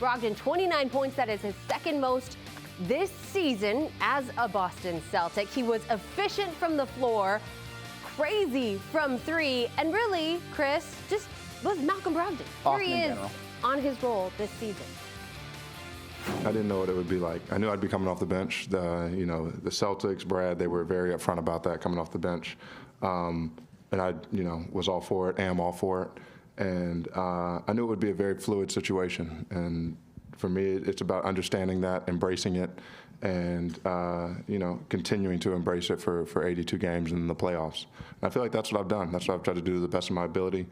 Brogdon, 29 points. That is his second most this season as a Boston Celtic. He was efficient from the floor, crazy from three, and really, Chris, just was Malcolm Brogdon. Here he is on his roll this season. I didn't know what it would be like. I knew I'd be coming off the bench. The Celtics, Brad, they were very upfront about that, coming off the bench. And I, was all for it, am all for it. And I knew it would be a very fluid situation. And for me, it's about understanding that, embracing it, and continuing to embrace it for 82 games in the playoffs. And I feel like that's what I've done. That's what I've tried to do to the best of my ability.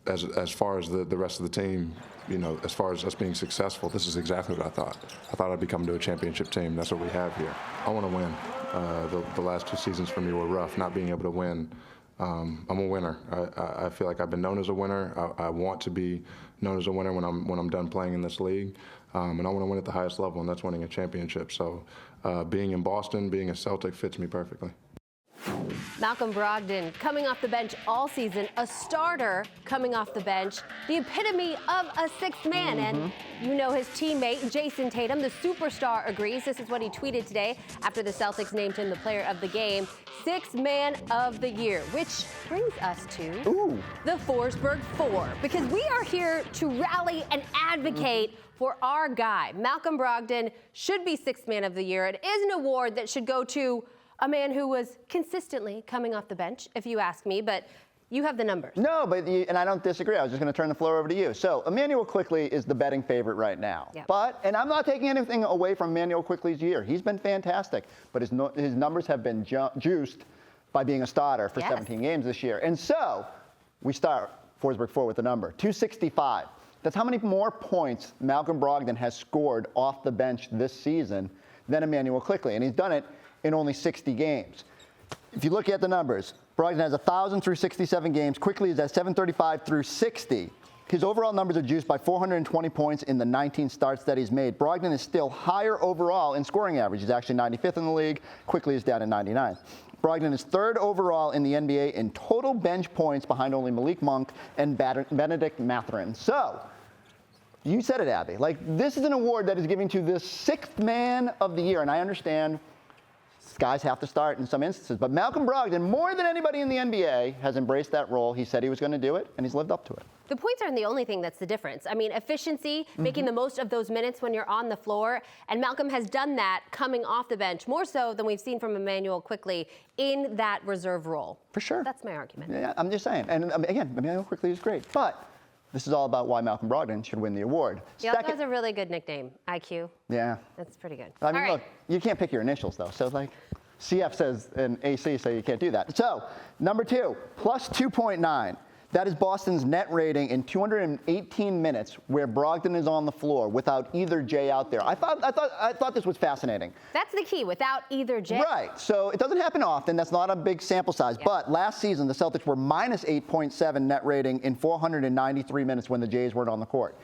As far as the rest of the team, as far as us being successful, this is exactly what I thought. I thought I'd be coming to a championship team. That's what we have here. I want to win. The last 2 seasons for me were rough, not being able to win. I'm a winner. I feel like I've been known as a winner. I want to be known as a winner when I'm done playing in this league. And I want to win at the highest level, and that's winning a championship. So being in Boston, being a Celtic fits me perfectly. Malcolm Brogdon coming off the bench all season, a starter coming off the bench, the epitome of a sixth man. And his teammate, Jason Tatum, the superstar, agrees. This is what he tweeted today after the Celtics named him the player of the game, sixth man of the year, which brings us to the Forsberg Four, because we are here to rally and advocate for our guy. Malcolm Brogdon should be sixth man of the year. It is an award that should go to a man who was consistently coming off the bench, if you ask me, but you have the numbers. No, and I don't disagree. I was just going to turn the floor over to you. So Immanuel Quickley is the betting favorite right now. Yep. And I'm not taking anything away from Immanuel Quickley's year. He's been fantastic, but his numbers have been juiced by being a starter for 17 games this year. And so we start Forsberg Four with the number 265. That's how many more points Malcolm Brogdon has scored off the bench this season than Immanuel Quickley, and he's done it in only 60 games. If you look at the numbers, Brogdon has 1,000 through 67 games. Quickley is at 735 through 60. His overall numbers are juiced by 420 points in the 19 starts that he's made. Brogdon is still higher overall in scoring average. He's actually 95th in the league. Quickley is down at 99th. Brogdon is third overall in the NBA in total bench points, behind only Malik Monk and Benedict Mathurin. So, you said it, Abby. This is an award that is given to the sixth man of the year, and I understand guys have to start in some instances. But Malcolm Brogdon, more than anybody in the NBA, has embraced that role. He said he was going to do it, and he's lived up to it. The points aren't the only thing that's the difference. I mean, efficiency, making the most of those minutes when you're on the floor, and Malcolm has done that coming off the bench, more so than we've seen from Immanuel Quickley in that reserve role. For sure. That's my argument. Yeah, I'm just saying. And again, Immanuel Quickley is great. But this is all about why Malcolm Brogdon should win the award. He also has a really good nickname, IQ. Yeah. That's pretty good. I mean, look, you can't pick your initials, though. So, CF says and AC say you can't do that. So, number 2, plus 2.9. That is Boston's net rating in 218 minutes where Brogdon is on the floor without either J out there. I thought this was fascinating. That's the key, without either J. Right. So it doesn't happen often. That's not a big sample size. Yeah. But last season, the Celtics were minus 8.7 net rating in 493 minutes when the Jays weren't on the court.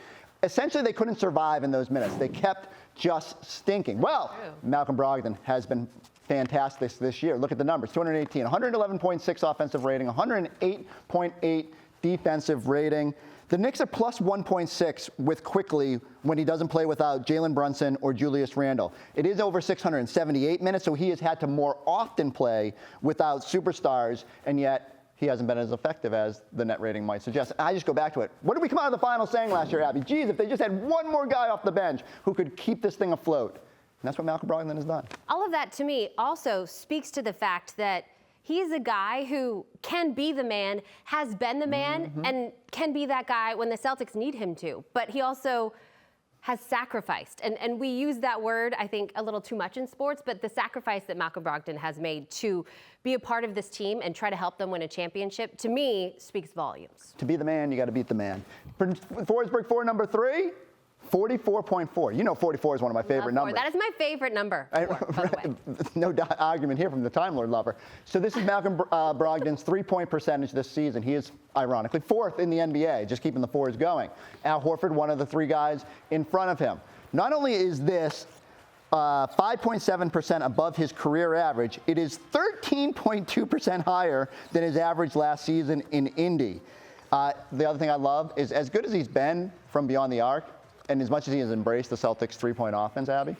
Essentially, they couldn't survive in those minutes. They kept just stinking. Well, Malcolm Brogdon has been fantastic this year. Look at the numbers. 218, 111.6 offensive rating, 108.8 defensive rating. The Knicks are plus 1.6 with Quickley when he doesn't play without Jalen Brunson or Julius Randle. It is over 678 minutes, so he has had to more often play without superstars, and yet he hasn't been as effective as the net rating might suggest. I just go back to it. What did we come out of the finals saying last year, Abby? Geez, if they just had one more guy off the bench who could keep this thing afloat. And that's what Malcolm Brogdon has done. All of that, to me, also speaks to the fact that he's a guy who can be the man, has been the man, and can be that guy when the Celtics need him to. But he also has sacrificed. And we use that word, I think, a little too much in sports, but the sacrifice that Malcolm Brogdon has made to be a part of this team and try to help them win a championship, to me, speaks volumes. To be the man, you got to beat the man. Forsberg Four, number 3. 44.4. You know 44 is one of my favorite numbers. That is my favorite number, by the way. No argument here from the Time Lord lover. So this is Malcolm Brogdon's three-point percentage this season. He is, ironically, 4th in the NBA, just keeping the 4s going. Al Horford, one of the 3 guys in front of him. Not only is this 5.7% above his career average, it is 13.2% higher than his average last season in Indy. The other thing I love is, as good as he's been from beyond the arc, and as much as he has embraced the Celtics' three-point offense, Abby,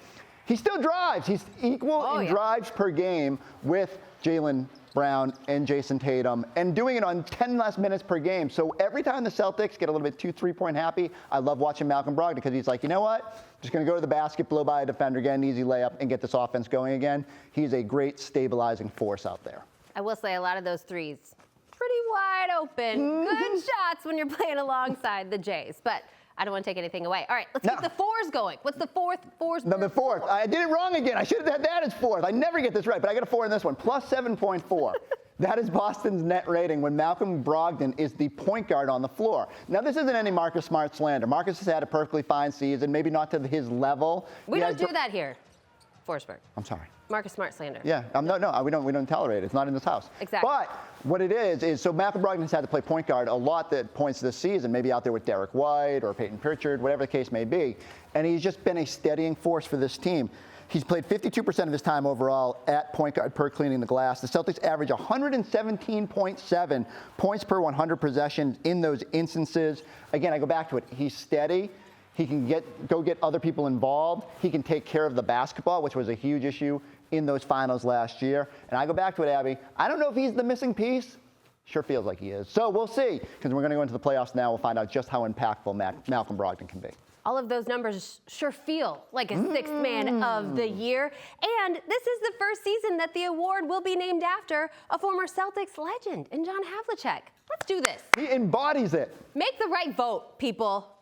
he still drives. He's equal in drives per game with Jaylen Brown and Jason Tatum, and doing it on 10 less minutes per game. So every time the Celtics get a little bit too three-point happy, I love watching Malcolm Brogdon because he's like, you know what? Just going to go to the basket, blow by a defender, get an easy layup, and get this offense going again. He's a great stabilizing force out there. I will say a lot of those threes, pretty wide open. Good shots when you're playing alongside the Jays. But I don't want to take anything away. All right, let's keep the fours going. What's the fourth? The fourth. I did it wrong again. I should have had that as fourth. I never get this right, but I got a 4 in this one. Plus 7.4. That is Boston's net rating when Malcolm Brogdon is the point guard on the floor. Now, this isn't any Marcus Smart slander. Marcus has had a perfectly fine season, maybe not to his level. We don't do that here, Forsberg. I'm sorry. Marcus Smart slander. Yeah, no, we don't tolerate it. It's not in this house. Exactly. But what it is so Malcolm Brogdon has had to play point guard a lot at points this season, maybe out there with Derek White or Peyton Pritchard, whatever the case may be. And he's just been a steadying force for this team. He's played 52% of his time overall at point guard per cleaning the glass. The Celtics average 117.7 points per 100 possessions in those instances. Again, I go back to it. He's steady. He can go get other people involved. He can take care of the basketball, which was a huge issue in those finals last year. And I go back to it, Abby. I don't know if he's the missing piece. Sure feels like he is. So we'll see, because we're going to go into the playoffs now. We'll find out just how impactful Malcolm Brogdon can be. All of those numbers sure feel like a sixth man of the year. And this is the first season that the award will be named after a former Celtics legend in John Havlicek. Let's do this. He embodies it. Make the right vote, people.